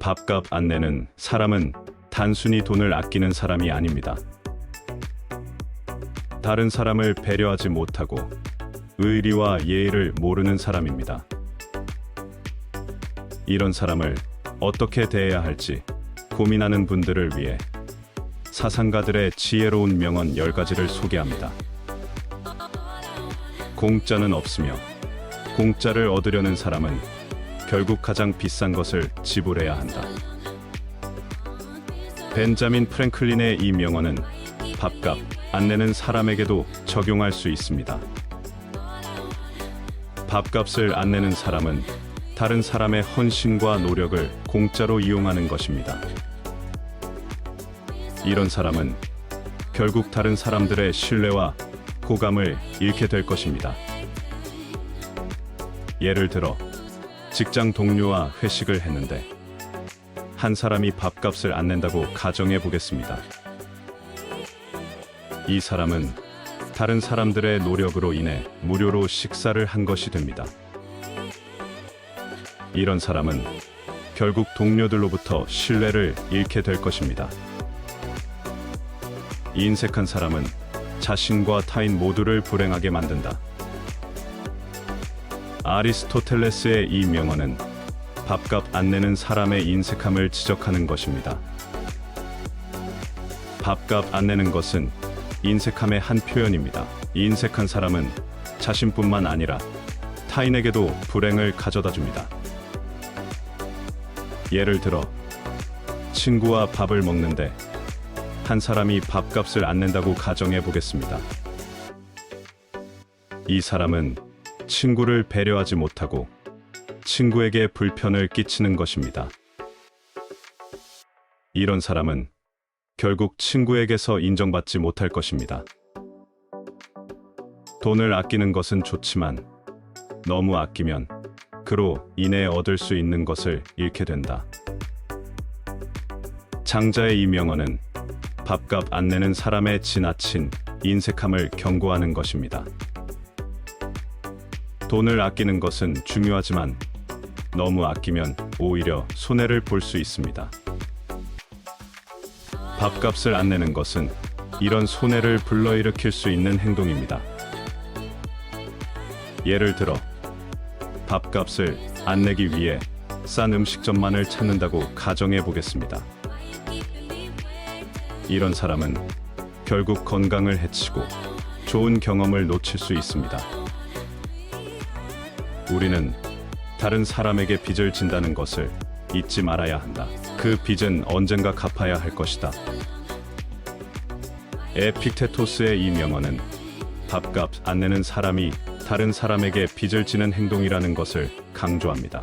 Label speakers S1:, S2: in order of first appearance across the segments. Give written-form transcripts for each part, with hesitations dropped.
S1: 밥값 안 내는 사람은 단순히 돈을 아끼는 사람이 아닙니다. 다른 사람을 배려하지 못하고 의리와 예의를 모르는 사람입니다. 이런 사람을 어떻게 대해야 할지 고민하는 분들을 위해 사상가들의 지혜로운 명언 10가지를 소개합니다. 공짜는 없으며 공짜를 얻으려는 사람은 결국 가장 비싼 것을 지불해야 한다. 벤자민 프랭클린의 이 명언은 밥값 안 내는 사람에게도 적용할 수 있습니다. 밥값을 안 내는 사람은 다른 사람의 헌신과 노력을 공짜로 이용하는 것입니다. 이런 사람은 결국 다른 사람들의 신뢰와 호감을 잃게 될 것입니다. 예를 들어 직장 동료와 회식을 했는데 한 사람이 밥값을 안 낸다고 가정해 보겠습니다. 이 사람은 다른 사람들의 노력으로 인해 무료로 식사를 한 것이 됩니다. 이런 사람은 결국 동료들로부터 신뢰를 잃게 될 것입니다. 인색한 사람은 자신과 타인 모두를 불행하게 만든다. 아리스토텔레스의 이 명언은 밥값 안 내는 사람의 인색함을 지적하는 것입니다. 밥값 안 내는 것은 인색함의 한 표현입니다. 인색한 사람은 자신뿐만 아니라 타인에게도 불행을 가져다 줍니다. 예를 들어 친구와 밥을 먹는데 한 사람이 밥값을 안 낸다고 가정해 보겠습니다. 이 사람은 친구를 배려하지 못하고 친구에게 불편을 끼치는 것입니다. 이런 사람은 결국 친구에게서 인정받지 못할 것입니다. 돈을 아끼는 것은 좋지만 너무 아끼면 그로 인해 얻을 수 있는 것을 잃게 된다. 장자의 이 명언은 밥값 안 내는 사람의 지나친 인색함을 경고하는 것입니다. 돈을 아끼는 것은 중요하지만 너무 아끼면 오히려 손해를 볼 수 있습니다. 밥값을 안 내는 것은 이런 손해를 불러일으킬 수 있는 행동입니다. 예를 들어 밥값을 안 내기 위해 싼 음식점만을 찾는다고 가정해 보겠습니다. 이런 사람은 결국 건강을 해치고 좋은 경험을 놓칠 수 있습니다. 우리는 다른 사람에게 빚을 진다는 것을 잊지 말아야 한다. 그 빚은 언젠가 갚아야 할 것이다. 에픽테토스의 이 명언은 밥값 안 내는 사람이 다른 사람에게 빚을 지는 행동이라는 것을 강조합니다.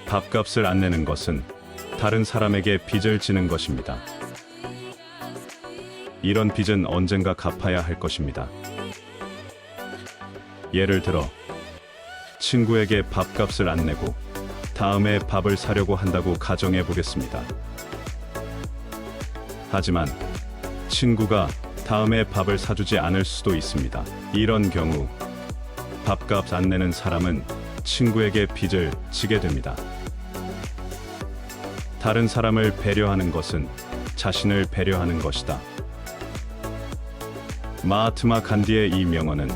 S1: 밥값을 안 내는 것은 다른 사람에게 빚을 지는 것입니다. 이런 빚은 언젠가 갚아야 할 것입니다. 예를 들어 친구에게 밥값을 안 내고 다음에 밥을 사려고 한다고 가정해 보겠습니다. 하지만 친구가 다음에 밥을 사주지 않을 수도 있습니다. 이런 경우 밥값 안 내는 사람은 친구에게 빚을 지게 됩니다. 다른 사람을 배려하는 것은 자신을 배려하는 것이다. 마하트마 간디의 이 명언은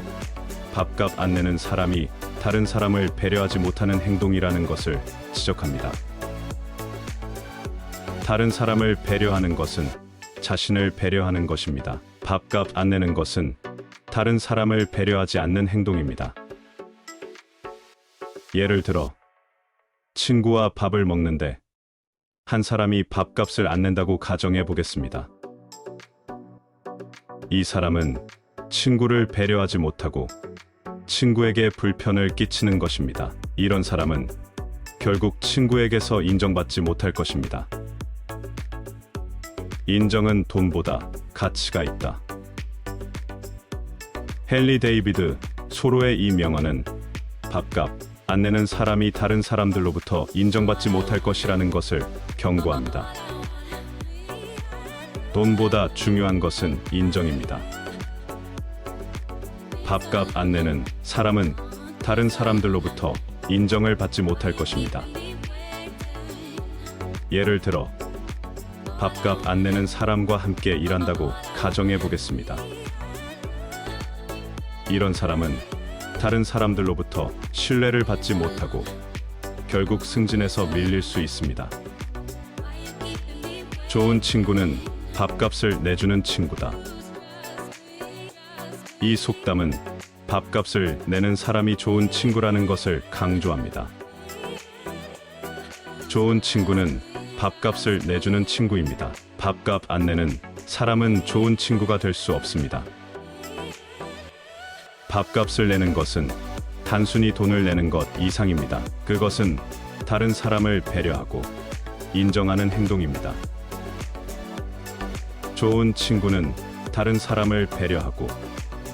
S1: 밥값 안 내는 사람이 다른 사람을 배려하지 못하는 행동이라는 것을 지적합니다. 다른 사람을 배려하는 것은 자신을 배려하는 것입니다. 밥값 안 내는 것은 다른 사람을 배려하지 않는 행동입니다. 예를 들어 친구와 밥을 먹는데 한 사람이 밥값을 안 낸다고 가정해 보겠습니다. 이 사람은 친구를 배려하지 못하고 친구에게 불편을 끼치는 것입니다. 이런 사람은 결국 친구에게서 인정받지 못할 것입니다. 인정은 돈보다 가치가 있다. 헨리 데이비드 소로의 이 명언은 밥값 안 내는 사람이 다른 사람들로부터 인정받지 못할 것이라는 것을 경고합니다. 돈보다 중요한 것은 인정입니다. 밥값 안 내는 사람은 다른 사람들로부터 인정을 받지 못할 것입니다. 예를 들어 밥값 안 내는 사람과 함께 일한다고 가정해 보겠습니다. 이런 사람은 다른 사람들로부터 신뢰를 받지 못하고 결국 승진해서 밀릴 수 있습니다. 좋은 친구는 밥값을 내주는 친구다. 이 속담은 밥값을 내는 사람이 좋은 친구라는 것을 강조합니다. 좋은 친구는 밥값을 내주는 친구입니다. 밥값 안 내는 사람은 좋은 친구가 될 수 없습니다. 밥값을 내는 것은 단순히 돈을 내는 것 이상입니다. 그것은 다른 사람을 배려하고 인정하는 행동입니다. 좋은 친구는 다른 사람을 배려하고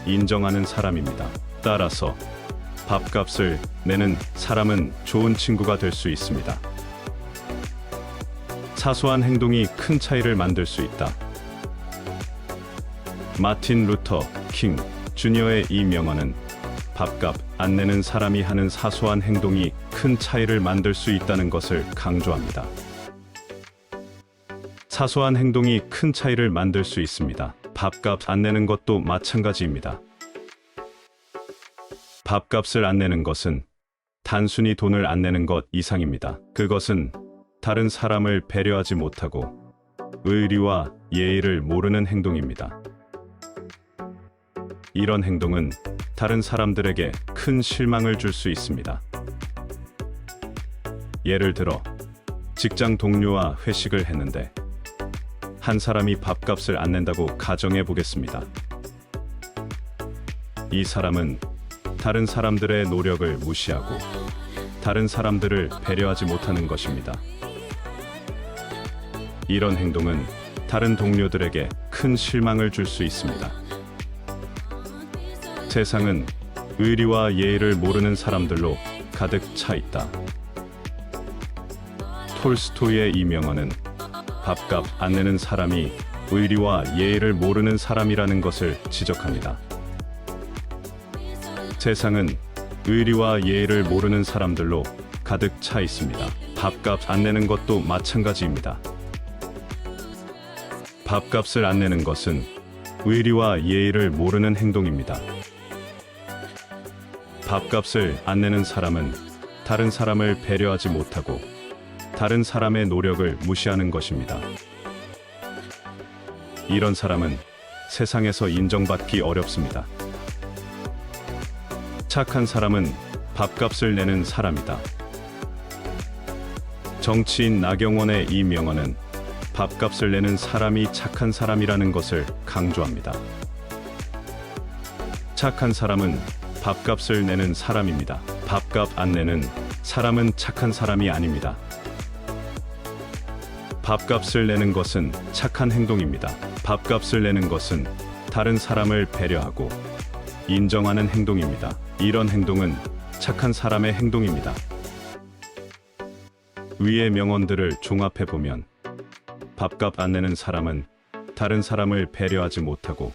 S1: 인정하는 사람입니다. 따라서 밥값을 내는 사람은 좋은 친구가 될 수 있습니다. 사소한 행동이 큰 차이를 만들 수 있다. 마틴 루터 킹 주니어의 이 명언은 밥값 안 내는 사람이 하는 사소한 행동이 큰 차이를 만들 수 있다는 것을 강조합니다. 사소한 행동이 큰 차이를 만들 수 있습니다. 밥값 안 내는 것도 마찬가지입니다. 밥값을 안 내는 것은 단순히 돈을 안 내는 것 이상입니다. 그것은 다른 사람을 배려하지 못하고 의리와 예의를 모르는 행동입니다. 이런 행동은 다른 사람들에게 큰 실망을 줄 수 있습니다. 예를 들어 직장 동료와 회식을 했는데 한 사람이 밥값을 안 낸다고 가정해 보겠습니다. 이 사람은 다른 사람들의 노력을 무시하고 다른 사람들을 배려하지 못하는 것입니다. 이런 행동은 다른 동료들에게 큰 실망을 줄 수 있습니다. 세상은 의리와 예의를 모르는 사람들로 가득 차 있다. 톨스토이의 이 명언은 밥값 안 내는 사람이 의리와 예의를 모르는 사람이라는 것을 지적합니다. 세상은 의리와 예의를 모르는 사람들로 가득 차 있습니다. 밥값 안 내는 것도 마찬가지입니다. 밥값을 안 내는 것은 의리와 예의를 모르는 행동입니다. 밥값을 안 내는 사람은 다른 사람을 배려하지 못하고 다른 사람의 노력을 무시하는 것입니다. 이런 사람은 세상에서 인정받기 어렵습니다. 착한 사람은 밥값을 내는 사람이다. 정치인 나경원의 이 명언은 밥값을 내는 사람이 착한 사람이라는 것을 강조합니다. 착한 사람은 밥값을 내는 사람입니다. 밥값 안 내는 사람은 착한 사람이 아닙니다. 밥값을 내는 것은 착한 행동입니다. 밥값을 내는 것은 다른 사람을 배려하고 인정하는 행동입니다. 이런 행동은 착한 사람의 행동입니다. 위의 명언들을 종합해 보면 밥값 안 내는 사람은 다른 사람을 배려하지 못하고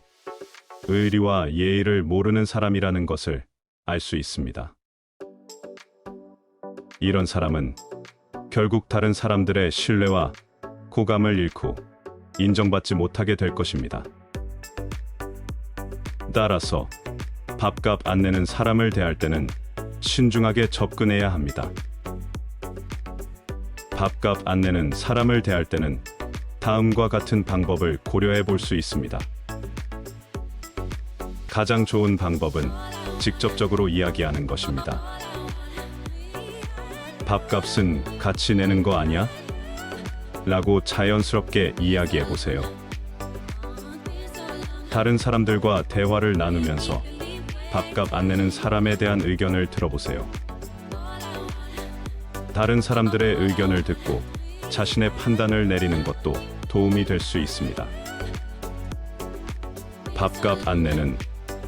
S1: 의리와 예의를 모르는 사람이라는 것을 알 수 있습니다. 이런 사람은 결국 다른 사람들의 신뢰와 호감을 잃고 인정받지 못하게 될 것입니다. 따라서 밥값 안 내는 사람을 대할 때는 신중하게 접근해야 합니다. 밥값 안 내는 사람을 대할 때는 다음과 같은 방법을 고려해 볼 수 있습니다. 가장 좋은 방법은 직접적으로 이야기하는 것입니다. 밥값은 같이 내는 거 아니야? 라고 자연스럽게 이야기해 보세요. 다른 사람들과 대화를 나누면서 밥값 안 내는 사람에 대한 의견을 들어보세요. 다른 사람들의 의견을 듣고 자신의 판단을 내리는 것도 도움이 될 수 있습니다. 밥값 안 내는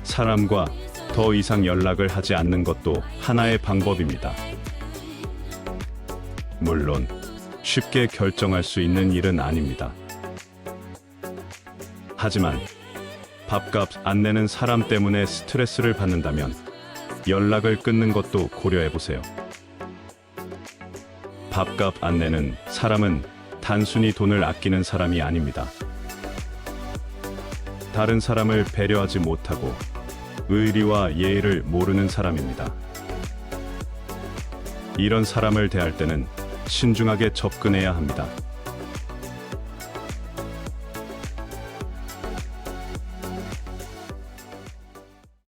S1: 사람과 더 이상 연락을 하지 않는 것도 하나의 방법입니다. 물론 쉽게 결정할 수 있는 일은 아닙니다. 하지만 밥값 안 내는 사람 때문에 스트레스를 받는다면 연락을 끊는 것도 고려해 보세요. 밥값 안 내는 사람은 단순히 돈을 아끼는 사람이 아닙니다. 다른 사람을 배려하지 못하고 의리와 예의를 모르는 사람입니다. 이런 사람을 대할 때는 신중하게 접근해야 합니다.